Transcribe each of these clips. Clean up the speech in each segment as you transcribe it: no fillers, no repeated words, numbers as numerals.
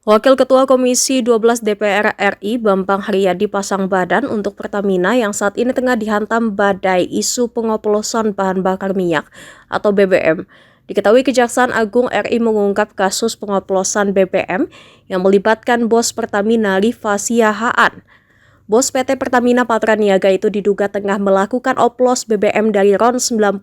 Wakil Ketua Komisi 12 DPR RI Bambang Haryadi pasang badan untuk Pertamina yang saat ini tengah dihantam badai isu pengoplosan bahan bakar minyak atau BBM. Diketahui Kejaksaan Agung RI mengungkap kasus pengoplosan BBM yang melibatkan bos Pertamina Rifa Siahaan. Bos PT Pertamina Patraniaga itu diduga tengah melakukan oplos BBM dari RON 90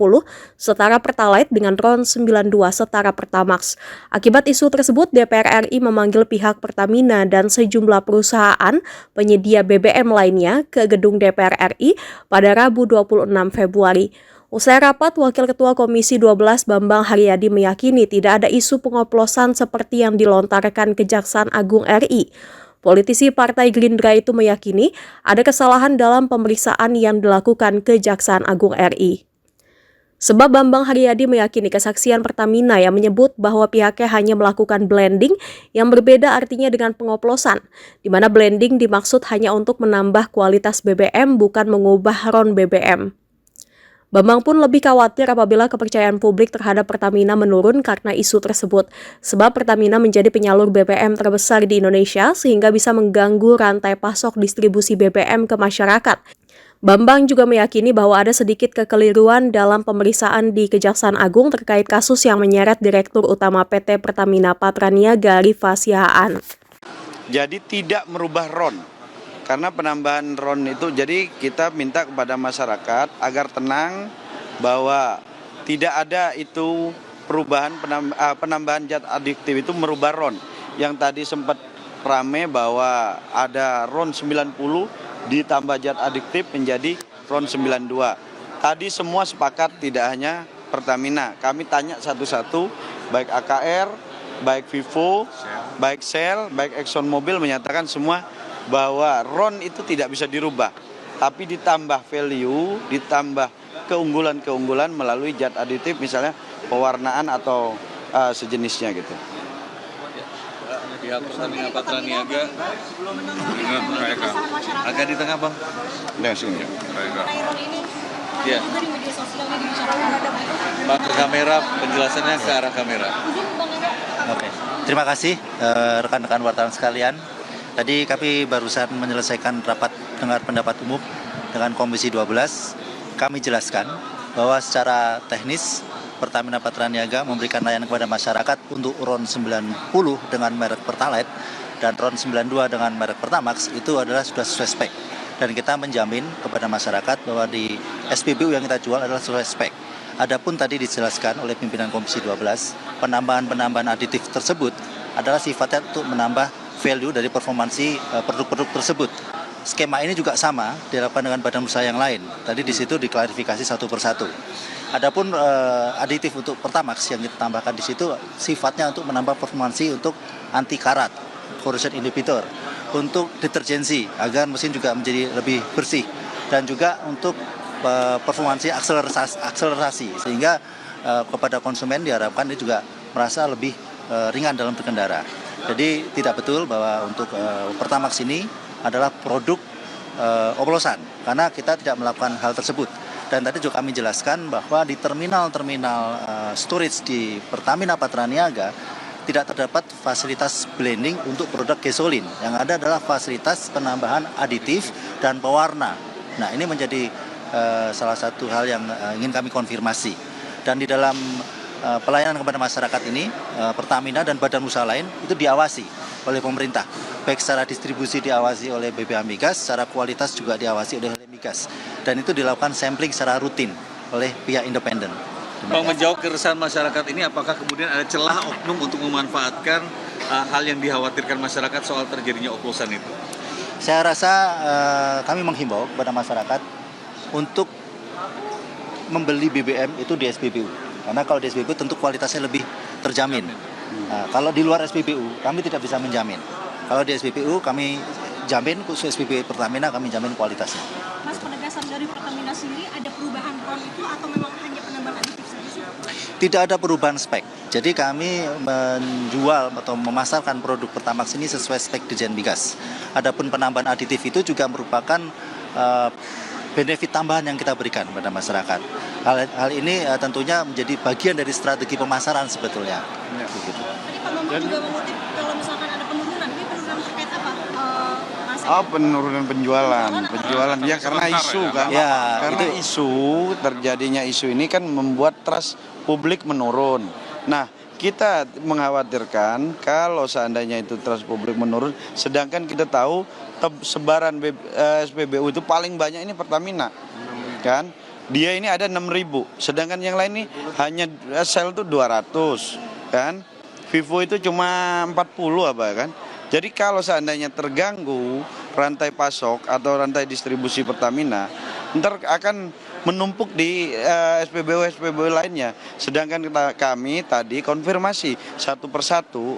setara Pertalite dengan RON 92 setara Pertamax. Akibat isu tersebut, DPR RI memanggil pihak Pertamina dan sejumlah perusahaan penyedia BBM lainnya ke gedung DPR RI pada Rabu 26 Februari. Usai rapat, Wakil Ketua Komisi 12 Bambang Haryadi meyakini tidak ada isu pengoplosan seperti yang dilontarkan Kejaksaan Agung RI. Politisi Partai Gerindra itu meyakini ada kesalahan dalam pemeriksaan yang dilakukan Kejaksaan Agung RI. Sebab Bambang Haryadi meyakini kesaksian Pertamina yang menyebut bahwa pihaknya hanya melakukan blending yang berbeda artinya dengan pengoplosan, di mana blending dimaksud hanya untuk menambah kualitas BBM bukan mengubah RON BBM. Bambang pun lebih khawatir apabila kepercayaan publik terhadap Pertamina menurun karena isu tersebut, sebab Pertamina menjadi penyalur BBM terbesar di Indonesia sehingga bisa mengganggu rantai pasok distribusi BBM ke masyarakat. Bambang juga meyakini bahwa ada sedikit kekeliruan dalam pemeriksaan di Kejaksaan Agung terkait kasus yang menyeret Direktur Utama PT Pertamina Patraniaga Rifa Siahaan. Jadi tidak merubah RON. Karena penambahan RON itu, jadi kita minta kepada masyarakat agar tenang bahwa tidak ada itu perubahan penambahan zat adiktif itu merubah RON. Yang tadi sempat rame bahwa ada RON 90 ditambah zat adiktif menjadi RON 92. Tadi semua sepakat, tidak hanya Pertamina. Kami tanya satu-satu, baik AKR, baik Vivo, baik Shell, baik Exxon Mobil menyatakan semua bahwa RON itu tidak bisa dirubah, tapi ditambah value, ditambah keunggulan-keunggulan melalui zat aditif, misalnya pewarnaan atau sejenisnya gitu. Pihak Pertamina Patraniaga agak di tengah, Bang. Nah, sini. Ya. Bang, ke kamera, penjelasannya ke arah kamera. Oke, terima kasih rekan-rekan wartawan sekalian. Tadi kami barusan menyelesaikan rapat dengar pendapat umum dengan Komisi 12. Kami jelaskan bahwa secara teknis Pertamina Patraniaga memberikan layanan kepada masyarakat untuk RON 90 dengan merek Pertalite dan RON 92 dengan merek Pertamax itu adalah sudah sesuai spek. Dan kita menjamin kepada masyarakat bahwa di SPBU yang kita jual adalah sesuai spek. Adapun tadi dijelaskan oleh pimpinan Komisi 12, penambahan aditif tersebut adalah sifatnya untuk menambah value dari performansi produk-produk tersebut. Skema ini juga sama dilakukan dengan badan usaha yang lain. Tadi di situ diklarifikasi satu persatu. Adapun aditif untuk Pertamax yang kita tambahkan di situ sifatnya untuk menambah performansi untuk anti karat, corrosion inhibitor, untuk deterjensi agar mesin juga menjadi lebih bersih, dan juga untuk performansi akselerasi sehingga kepada konsumen diharapkan dia juga merasa lebih ringan dalam berkendara. Jadi tidak betul bahwa untuk Pertamax ini adalah produk oplosan, karena kita tidak melakukan hal tersebut. Dan tadi juga kami jelaskan bahwa di terminal-terminal storage di Pertamina Patraniaga tidak terdapat fasilitas blending untuk produk gasolin. Yang ada adalah fasilitas penambahan aditif dan pewarna. Nah, ini menjadi salah satu hal yang ingin kami konfirmasi. Dan di dalam pelayanan kepada masyarakat ini, Pertamina dan badan usaha lain itu diawasi oleh pemerintah. Baik secara distribusi diawasi oleh BPH Migas, secara kualitas juga diawasi oleh Migas. Dan itu dilakukan sampling secara rutin oleh pihak independen. Bang, menjawab keresahan masyarakat ini, apakah kemudian ada celah oknum untuk memanfaatkan hal yang dikhawatirkan masyarakat soal terjadinya oplosan itu? Saya rasa kami menghimbau kepada masyarakat untuk membeli BBM itu di SPBU. Karena kalau di SPBU tentu kualitasnya lebih terjamin. Nah, kalau di luar SPBU kami tidak bisa menjamin. Kalau di SPBU kami jamin, khusus SPBU Pertamina kami jamin kualitasnya. Mas, penegasan dari Pertamina sendiri ada perubahan RON itu atau memang hanya penambahan aditif saja? Tidak ada perubahan spek. Jadi kami menjual atau memasarkan produk Pertamax ini sesuai spek Dirjen Migas. Adapun penambahan aditif itu juga merupakan benefit tambahan yang kita berikan kepada masyarakat. Hal ini tentunya menjadi bagian dari strategi pemasaran sebetulnya. Tadi Pak Bambang juga mengutip kalau misalkan ada penurunan Oh, penurunan penjualan ya karena isu kan. Ya, Karena isu terjadinya isu ini kan membuat trust publik menurun. Nah, kita mengkhawatirkan kalau seandainya itu trust publik menurun, sedangkan kita tahu sebaran SPBU itu paling banyak ini Pertamina, kan? Dia ini ada 6.000, sedangkan yang lain ini hanya Shell itu 200, kan? Vivo itu cuma 40 apa kan? Jadi kalau seandainya terganggu rantai pasok atau rantai distribusi Pertamina, ntar akan menumpuk di SPBU lainnya. Sedangkan kami tadi konfirmasi satu persatu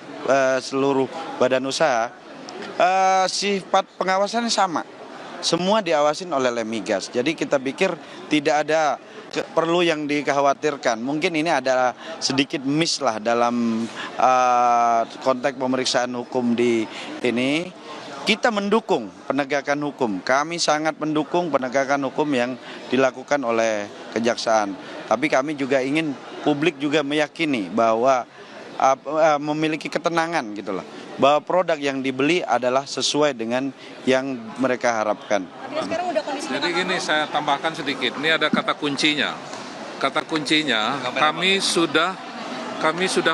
seluruh badan usaha, sifat pengawasannya sama. Semua diawasin oleh Lemigas. Jadi kita pikir tidak ada perlu yang dikhawatirkan. Mungkin ini adalah sedikit miss lah dalam konteks pemeriksaan hukum di ini. Kita mendukung penegakan hukum. Kami sangat mendukung penegakan hukum yang dilakukan oleh kejaksaan. Tapi kami juga ingin publik juga meyakini bahwa memiliki ketenangan gitu loh. Bahwa produk yang dibeli adalah sesuai dengan yang mereka harapkan. Jadi gini, saya tambahkan sedikit. Ini ada kata kuncinya. Kata kuncinya, kami sudah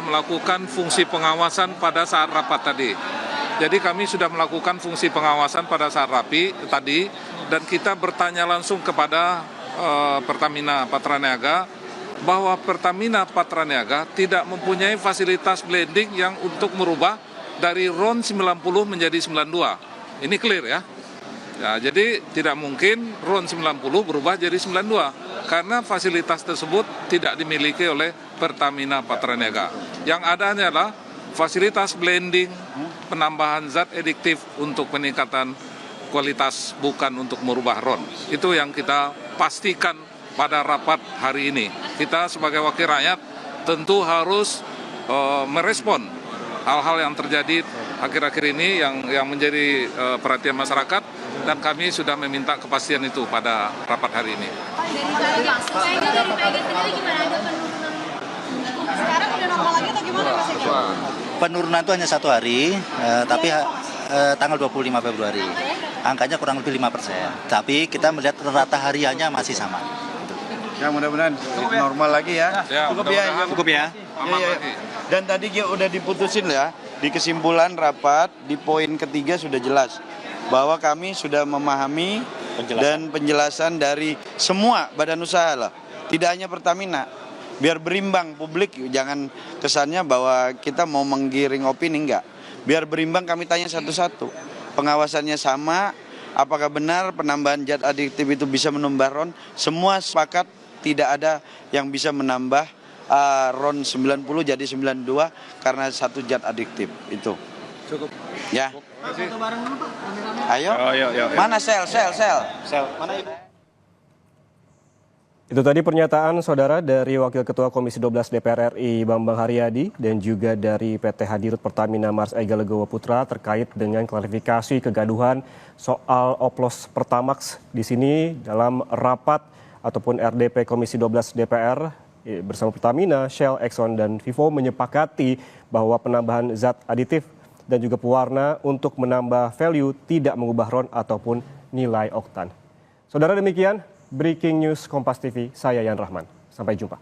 melakukan fungsi pengawasan pada saat rapat tadi. Jadi kami sudah melakukan fungsi pengawasan pada saat rapi tadi, dan kita bertanya langsung kepada Pertamina Patraniaga bahwa Pertamina Patraniaga tidak mempunyai fasilitas blending yang untuk merubah dari RON 90 menjadi 92. Ini clear ya. Ya, jadi tidak mungkin RON 90 berubah jadi 92 karena fasilitas tersebut tidak dimiliki oleh Pertamina Patraniaga. Yang ada adalah fasilitas blending, penambahan zat adiktif untuk peningkatan kualitas, bukan untuk merubah RON. Itu yang kita pastikan pada rapat hari ini. Kita sebagai wakil rakyat tentu harus merespon hal-hal yang terjadi akhir-akhir ini yang menjadi perhatian masyarakat, dan kami sudah meminta kepastian itu pada rapat hari ini. Dari Pegan sendiri gimana, ada penurunan? Sekarang udah normal lagi atau gimana Mas Ega? Penurunan itu hanya 1 hari, tapi tanggal 25 Februari. Angkanya kurang lebih 5%. Tapi kita melihat rata hariannya masih sama. Ya mudah-mudahan normal lagi ya. Cukup ya. Cukup ya. Dan tadi udah diputusin ya, di kesimpulan rapat di poin ketiga sudah jelas bahwa kami sudah memahami dan penjelasan dari semua badan usaha lah, tidak hanya Pertamina. Biar berimbang publik, jangan kesannya bahwa kita mau menggiring opini, enggak. Biar berimbang kami tanya satu-satu. Pengawasannya sama, apakah benar penambahan zat adiktif itu bisa menambah RON? Semua sepakat tidak ada yang bisa menambah RON 90 jadi 92 karena satu zat adiktif itu. Cukup. Ya. Ayo. Mana sel? Mana Ibu? Itu tadi pernyataan saudara dari Wakil Ketua Komisi 12 DPR RI Bambang Haryadi dan juga dari PT Hadirut Pertamina Mars Ega Legowo Putra terkait dengan klarifikasi kegaduhan soal oplos Pertamax di sini dalam rapat ataupun RDP Komisi 12 DPR bersama Pertamina, Shell, Exxon dan Vivo menyepakati bahwa penambahan zat aditif dan juga pewarna untuk menambah value tidak mengubah RON ataupun nilai oktan. Saudara, demikian Breaking News Kompas TV, saya Yan Rahman. Sampai jumpa.